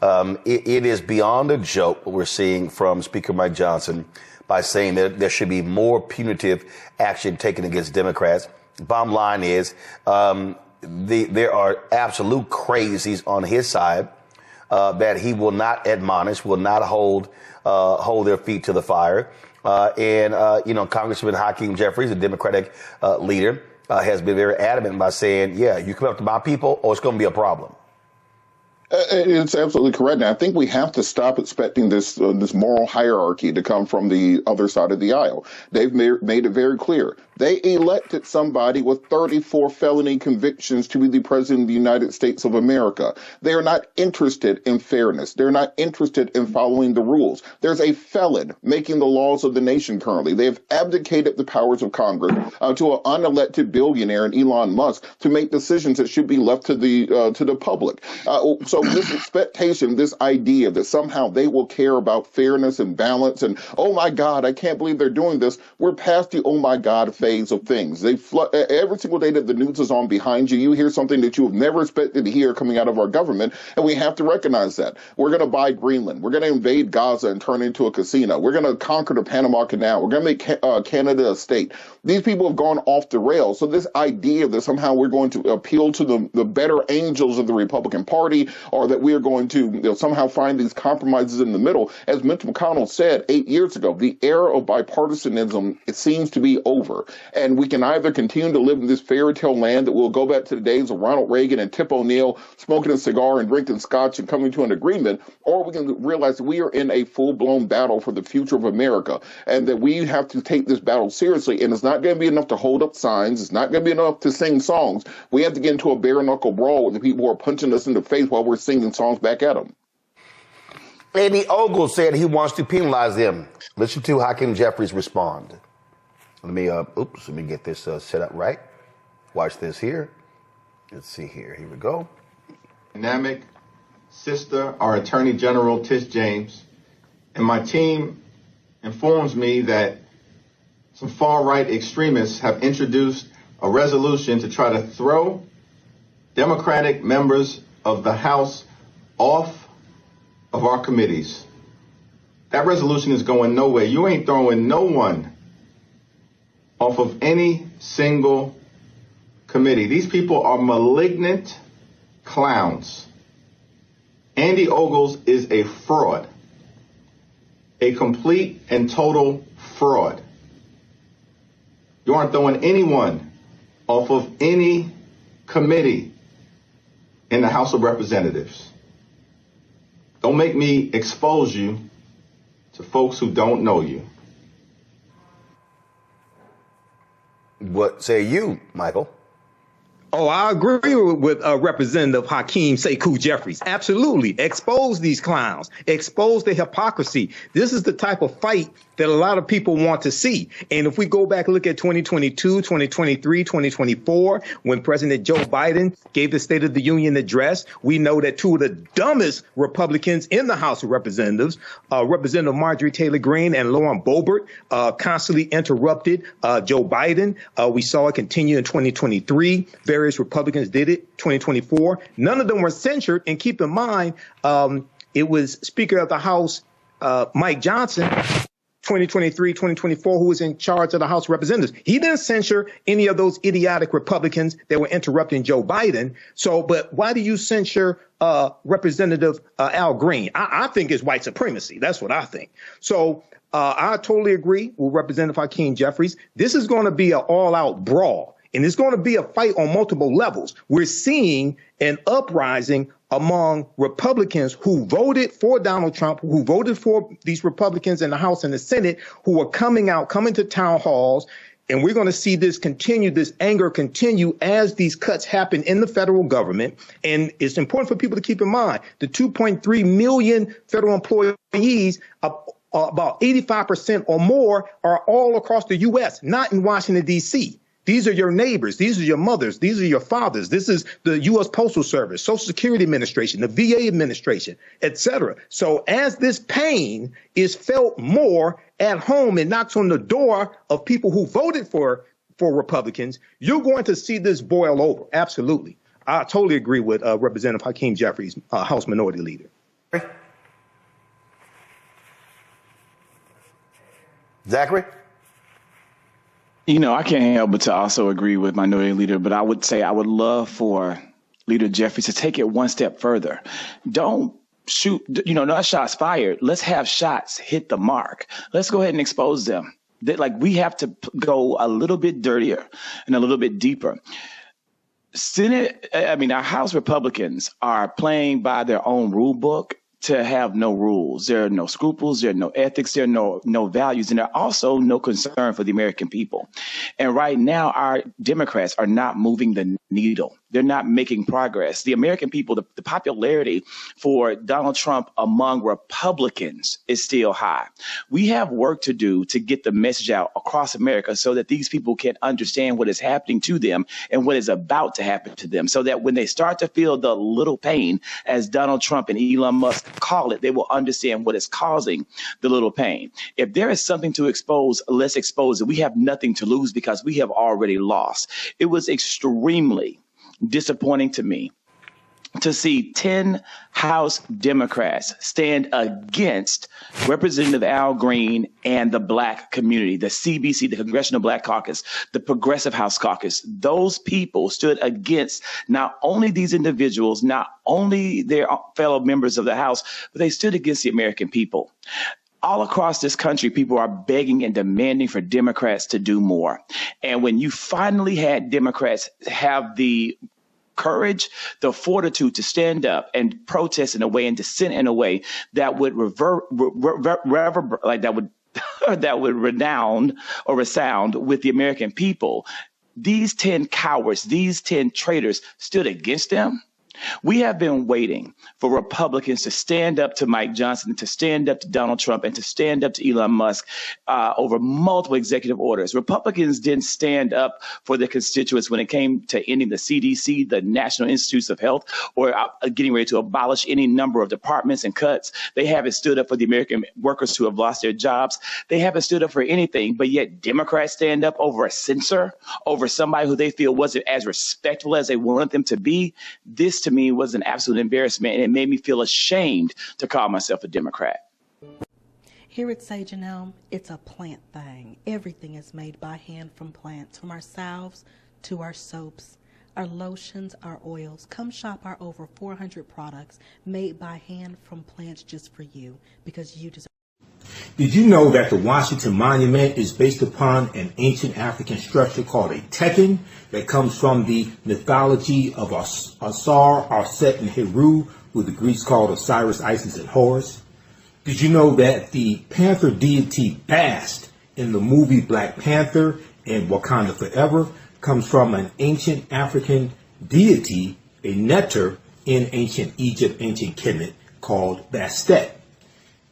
It is beyond a joke what we're seeing from Speaker Mike Johnson by saying that there should be more punitive action taken against Democrats. Bottom line is there are absolute crazies on his side that he will not admonish, will not hold their feet to the fire. Congressman Hakeem Jeffries, the Democratic leader, has been very adamant by saying, yeah, you come up to my people or it's going to be a problem. It's absolutely correct. And I think we have to stop expecting this moral hierarchy to come from the other side of the aisle. They've made it very clear. They elected somebody with 34 felony convictions to be the president of the United States of America. They are not interested in fairness. They're not interested in following the rules. There's a felon making the laws of the nation currently. They have abdicated the powers of Congress to an unelected billionaire in Elon Musk to make decisions that should be left to the public. So this expectation, this idea that somehow they will care about fairness and balance and, oh my God, I can't believe they're doing this. We're past the oh my God phase of things. Every single day that the news is on behind you, you hear something that you have never expected to hear coming out of our government, and we have to recognize that. We're going to buy Greenland. We're going to invade Gaza and turn it into a casino. We're going to conquer the Panama Canal. We're going to make Canada a state. These people have gone off the rails. So this idea that somehow we're going to appeal to the better angels of the Republican Party, or that we are going to somehow find these compromises in the middle, as Mitch McConnell said 8 years ago, the era of bipartisanism, it seems to be over. And we can either continue to live in this fairy tale land that will go back to the days of Ronald Reagan and Tip O'Neill smoking a cigar and drinking scotch and coming to an agreement, or we can realize that we are in a full-blown battle for the future of America, and that we have to take this battle seriously. And it's not going to be enough to hold up signs. It's not going to be enough to sing songs. We have to get into a bare-knuckle brawl with the people who are punching us in the face while we're singing songs back at them. Eddie Ogles said he wants to penalize them. Listen to Hakeem Jeffries respond. Let me get this set up right. Watch this here. Let's see here. Here we go. Dynamic sister, our Attorney General Tish James, and my team informs me that some far-right extremists have introduced a resolution to try to throw Democratic members of the House off of our committees. That resolution is going nowhere. You ain't throwing no one off of any single committee. These people are malignant clowns. Andy Ogles is a fraud, a complete and total fraud. You aren't throwing anyone off of any committee in the House of Representatives. Don't make me expose you to folks who don't know you. What say you, Michael? Oh, I agree with Representative Hakeem Jeffries. Absolutely. Expose these clowns. Expose the hypocrisy. This is the type of fight that a lot of people want to see. And if we go back and look at 2022, 2023, 2024, when President Joe Biden gave the State of the Union address, we know that two of the dumbest Republicans in the House of Representatives, Representative Marjorie Taylor Greene and Lauren Boebert, constantly interrupted Joe Biden. We saw it continue in 2023. Various Republicans did it, 2024. None of them were censured. And keep in mind, it was Speaker of the House, Mike Johnson, 2023, 2024, who was in charge of the House of Representatives. He didn't censure any of those idiotic Republicans that were interrupting Joe Biden. So, but why do you censure Representative Al Green? I think it's white supremacy. That's what I think. So I totally agree with Representative Hakeem Jeffries. This is going to be an all-out brawl. And it's going to be a fight on multiple levels. We're seeing an uprising among Republicans who voted for Donald Trump, who voted for these Republicans in the House and the Senate, who are coming to town halls. And we're going to see this continue, this anger continue as these cuts happen in the federal government. And it's important for people to keep in mind the 2.3 million federal employees, about 85% or more, are all across the U.S., not in Washington, D.C. These are your neighbors. These are your mothers. These are your fathers. This is the U.S. Postal Service, Social Security Administration, the VA administration, et cetera. So as this pain is felt more at home and knocks on the door of people who voted for Republicans, you're going to see this boil over. Absolutely. I totally agree with Representative Hakeem Jeffries, House Minority Leader. Zachary? You know, I can't help but to also agree with Minority Leader, but I would say I would love for Leader Jeffries to take it one step further. Don't shoot, not shots fired. Let's have shots hit the mark. Let's go ahead and expose them. We have to go a little bit dirtier and a little bit deeper. Our House Republicans are playing by their own rule book to have no rules. There are no scruples, there are no ethics, there are no values, and there are also no concern for the American people. And right now, our Democrats are not moving the needle. They're not making progress. The American people, the popularity for Donald Trump among Republicans is still high. We have work to do to get the message out across America so that these people can understand what is happening to them and what is about to happen to them, so that when they start to feel the little pain, as Donald Trump and Elon Musk call it, they will understand what is causing the little pain. If there is something to expose, let's expose it. We have nothing to lose because we have already lost. It was extremely disappointing to me to see 10 House Democrats stand against Representative Al Green and the Black community, the CBC, the Congressional Black Caucus, the Progressive House Caucus. Those people stood against not only these individuals, not only their fellow members of the House, but they stood against the American people. All across this country, people are begging and demanding for Democrats to do more. And when you finally had Democrats have the courage, the fortitude to stand up and protest in a way and dissent in a way that would that would resound with the American people, these 10 cowards, these 10 traitors stood against them. We have been waiting for Republicans to stand up to Mike Johnson, to stand up to Donald Trump, and to stand up to Elon Musk over multiple executive orders. Republicans didn't stand up for their constituents when it came to ending the CDC, the National Institutes of Health, or getting ready to abolish any number of departments and cuts. They haven't stood up for the American workers who have lost their jobs. They haven't stood up for anything, but yet Democrats stand up over a censor, over somebody who they feel wasn't as respectful as they wanted them to be. This, to me, was an absolute embarrassment, and it made me feel ashamed to call myself a Democrat. Here at Sage and Elm, it's a plant thing. Everything is made by hand from plants, from our salves to our soaps, our lotions, our oils. Come shop our over 400 products made by hand from plants just for you, because you deserve. Did you know that the Washington Monument is based upon an ancient African structure called a tekken that comes from the mythology of Asar, Arset, and Heru, who the Greeks called Osiris, Isis, and Horus? Did you know that the panther deity Bast in the movie Black Panther and Wakanda Forever comes from an ancient African deity, a neter in ancient Egypt, ancient Kemet, called Bastet?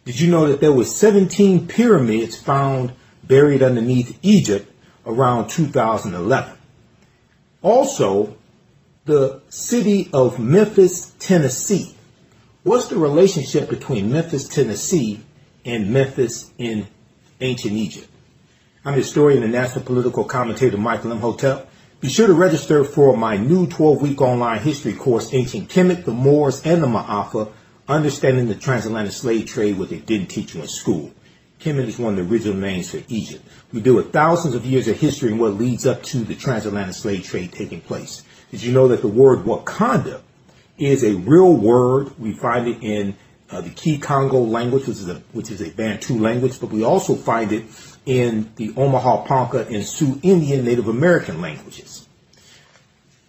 Did you know that there were 17 pyramids found buried underneath Egypt around 2011? Also, the city of Memphis, Tennessee. What's the relationship between Memphis, Tennessee and Memphis in ancient Egypt? I'm historian and national political commentator Michael Imhotep. Be sure to register for my new 12-week online history course, Ancient Kemet, the Moors, and the Ma'afa, Understanding the Transatlantic Slave Trade, what they didn't teach you in school. Kemet is one of the original names for Egypt. We deal with thousands of years of history and what leads up to the transatlantic slave trade taking place. Did you know that the word Wakanda is a real word? We find it in the Key Congo language, which is a Bantu language, but we also find it in the Omaha Ponca and Sioux Indian Native American languages.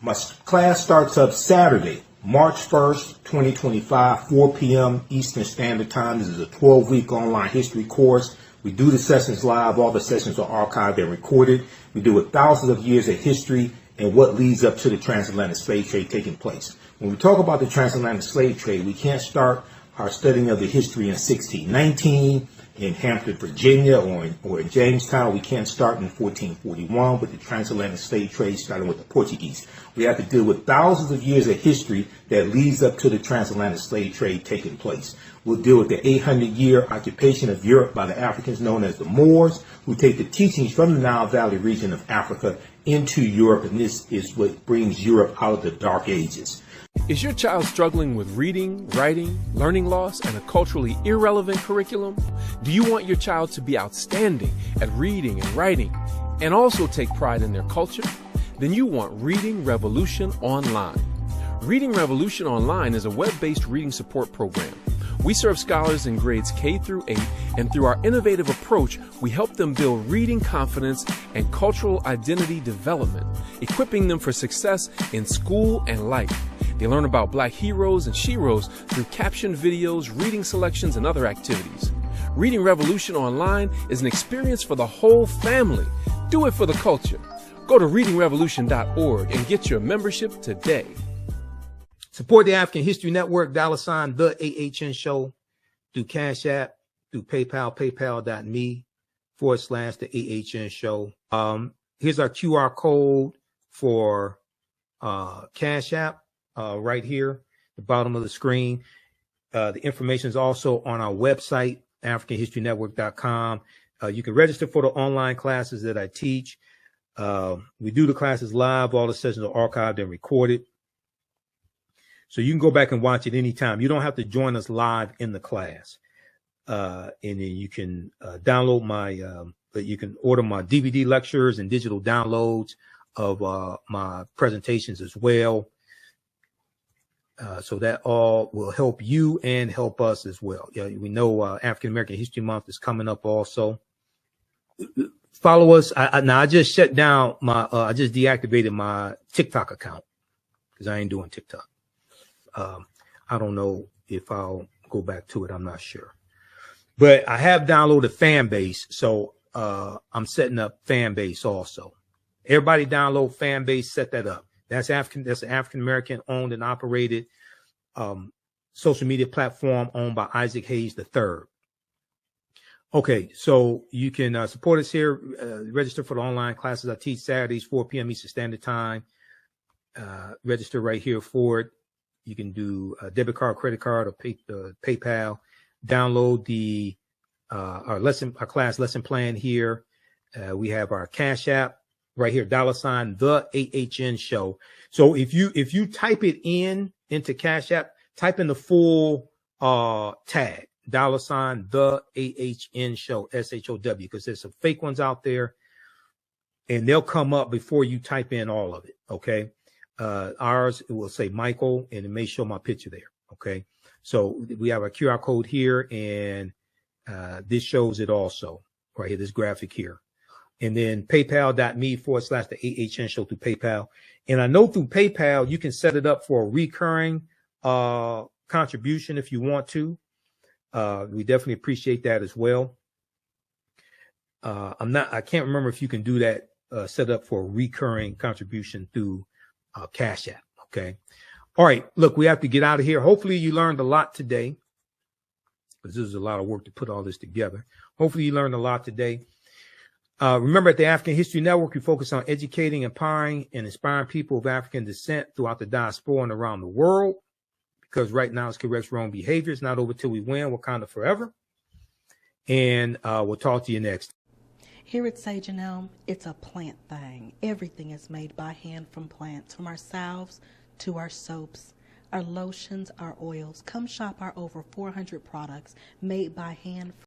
My class starts up Saturday, March 1st, 2025, 4 p.m. Eastern Standard Time. This is a 12-week online history course. We do the sessions live. All the sessions are archived and recorded. We do with thousands of years of history and what leads up to the transatlantic slave trade taking place. When we talk about the transatlantic slave trade, we can't start our studying of the history in 1619 in Hampton, Virginia, or in Jamestown. We can't start in 1441 with the transatlantic slave trade, starting with the Portuguese. We have to deal with thousands of years of history that leads up to the transatlantic slave trade taking place. We'll deal with the 800-year occupation of Europe by the Africans known as the Moors, who take the teachings from the Nile Valley region of Africa into Europe, and this is what brings Europe out of the Dark Ages. Is your child struggling with reading, writing, learning loss, and a culturally irrelevant curriculum? Do you want your child to be outstanding at reading and writing and also take pride in their culture? Then you want Reading Revolution Online. Reading Revolution Online is a web-based reading support program. We serve scholars in grades K through 8, and through our innovative approach, we help them build reading confidence and cultural identity development, equipping them for success in school and life. They learn about Black heroes and sheroes through captioned videos, reading selections, and other activities. Reading Revolution Online is an experience for the whole family. Do it for the culture. Go to readingrevolution.org and get your membership today. Support the African History Network, $ the AHN Show, through Cash App, through PayPal, paypal.me/the AHN Show. Here's our QR code for Cash App right here, the bottom of the screen. The information is also on our website, AfricanHistoryNetwork.com. You can register for the online classes that I teach. We do the classes live. All the sessions are archived and recorded. So you can go back and watch it anytime. You don't have to join us live in the class. And then you can download you can order my DVD lectures and digital downloads of my presentations as well. So that all will help you and help us as well. Yeah, we know African American History Month is coming up also. Follow us. Now I just shut down I just deactivated my TikTok account because I ain't doing TikTok. I don't know if I'll go back to it. I'm not sure. But I have downloaded Fanbase, so I'm setting up Fanbase also. Everybody download Fanbase, set that up. That's an African American owned and operated social media platform owned by Isaac Hayes III. Okay, so you can support us here. Register for the online classes I teach Saturdays, 4 p.m. Eastern Standard Time. Register right here for it. You can do a debit card, credit card, or PayPal. Download our class lesson plan here. We have our Cash App right here, $ the AHN Show. So if you type it into Cash App, type in the full tag, $ the AHN Show, SHOW, because there's some fake ones out there, and they'll come up before you type in all of it. Okay. Ours, it will say Michael, and it may show my picture there. Okay. So we have a QR code here, and this shows it also right here, this graphic here. And then paypal.me/the AHN Show through PayPal. And I know through PayPal, you can set it up for a recurring contribution if you want to. We definitely appreciate that as well. I can't remember if you can do that, set up for a recurring contribution through Cash App. Okay. All right. Look, we have to get out of here. Hopefully you learned a lot today, because this is a lot of work to put all this together. Hopefully you learned a lot today. Remember, at the African History Network, we focus on educating, empowering, and inspiring people of African descent throughout the diaspora and around the world, because right now it's corrects wrong behavior. It's not over till we win. Wakanda forever. And we'll talk to you next. Here at Sage and Elm, it's a plant thing. Everything is made by hand from plants, from our salves to our soaps, our lotions, our oils. Come shop our over 400 products made by hand